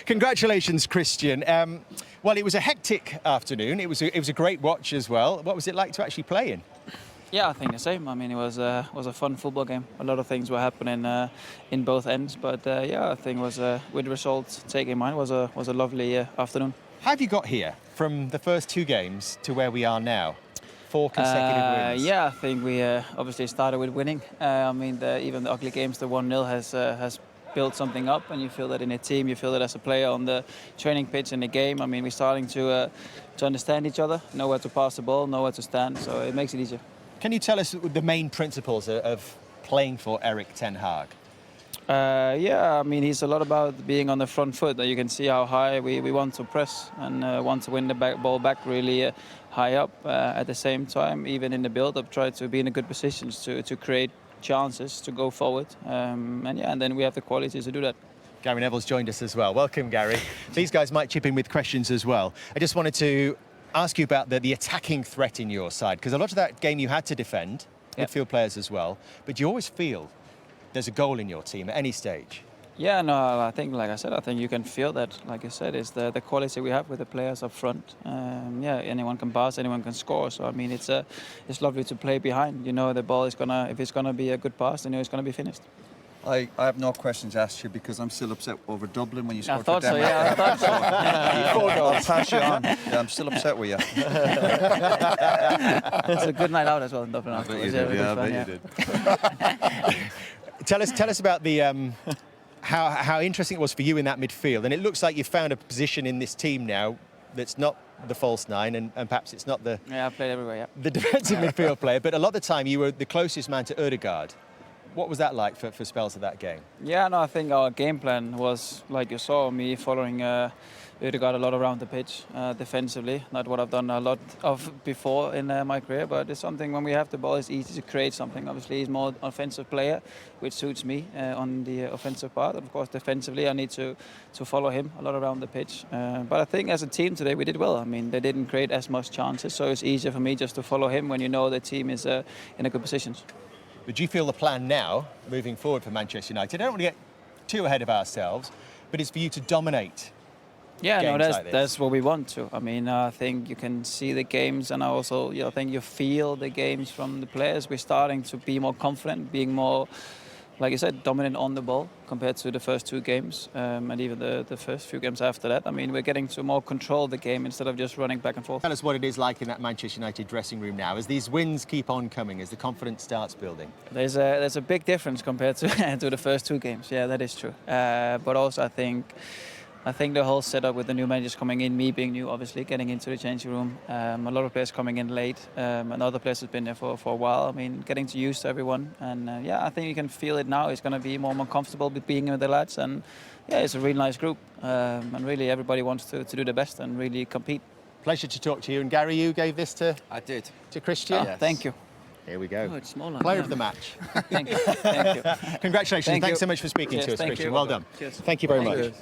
Congratulations, Christian. Well, it was a hectic afternoon. It was a great watch as well. What was it like to actually play in? Yeah, I think the same. I mean, it was a fun football game. A lot of things were happening in both ends, but yeah, I think it was with results taken in mind, was a lovely afternoon. How have you got here from the first two games to where we are now? 4 consecutive wins. Yeah, I think we obviously started with winning. I mean, even the ugly games, the 1-0 has built something up, and you feel that in a team, you feel that as a player on the training pitch in the game. I mean, we're starting to understand each other, know where to pass the ball, know where to stand, so it makes it easier. Can you tell us the main principles of playing for Erik ten Hag? Yeah, I mean, he's a lot about being on the front foot. You can see how high we want to press and want to win the ball back really high up. At the same time, even in the build-up, try to be in a good positions to create chances to go forward. And then we have the qualities to do that. Gary Neville's joined us as well. Welcome, Gary. These guys might chip in with questions as well. I just wanted to ask you about the attacking threat in your side, because a lot of that game you had to defend, midfield players as well, but you always feel there's a goal in your team at any stage. Yeah, no, I think, like I said, I think you can feel that. Like I said, it's the quality we have with the players up front. Yeah, anyone can pass, anyone can score. So I mean, it's lovely to play behind. You know, the ball is if it's gonna be a good pass, then you know it's gonna be finished. I have no questions asked you because I'm still upset over Dublin when you scored for Denmark. Denmark. I thought so. I'll pass you on. Yeah, I'm still upset with you. It's a good night out as well in Dublin. I bet you did. Yeah, I bet you did. Tell us about the how interesting it was for you in that midfield, and it looks like you've found a position in this team now that's not the false nine, and perhaps it's not the I've played everywhere. Yeah, the defensive midfield player, but a lot of the time you were the closest man to Ødegaard. What was that like for spells of that game? Yeah, no, I think our game plan was, like you saw, me following Ødegaard a lot around the pitch defensively. Not what I've done a lot of before in my career, but it's something when we have the ball, it's easy to create something. Obviously, he's more offensive player, which suits me on the offensive part. Of course, defensively, I need to follow him a lot around the pitch. But I think as a team today, we did well. I mean, they didn't create as much chances, so it's easier for me just to follow him when you know the team is in a good position. But do you feel the plan now, moving forward for Manchester United, I don't want to get too ahead of ourselves, but it's for you to dominate? Yeah, no, like that's what we want to. I mean, I think you can see the games, and also, I think you feel the games from the players. We're starting to be more confident, being more, like I said, dominant on the ball compared to the first two games, and even the first few games after that. I mean, we're getting to more control the game instead of just running back and forth. Tell us what it is like in that Manchester United dressing room now, as these wins keep on coming, as the confidence starts building. There's a big difference compared to to the first two games. Yeah, that is true. But also, I think the whole setup with the new managers coming in, me being new, obviously, getting into the changing room, a lot of players coming in late, and other players have been there for a while. I mean, getting to use to everyone. And yeah, I think you can feel it now. It's going to be more comfortable with being with the lads. And yeah, it's a really nice group. And really, everybody wants to do the best and really compete. Pleasure to talk to you. And Gary, you gave this to Christian? Yes. Thank you. Here we go. Oh, it's smaller. Player of the match. Thank you. Thank you. Congratulations. Thank Thanks you. so much for speaking to us, Thank Christian. you. Well done. Cheers. Thank you very much. Cheers.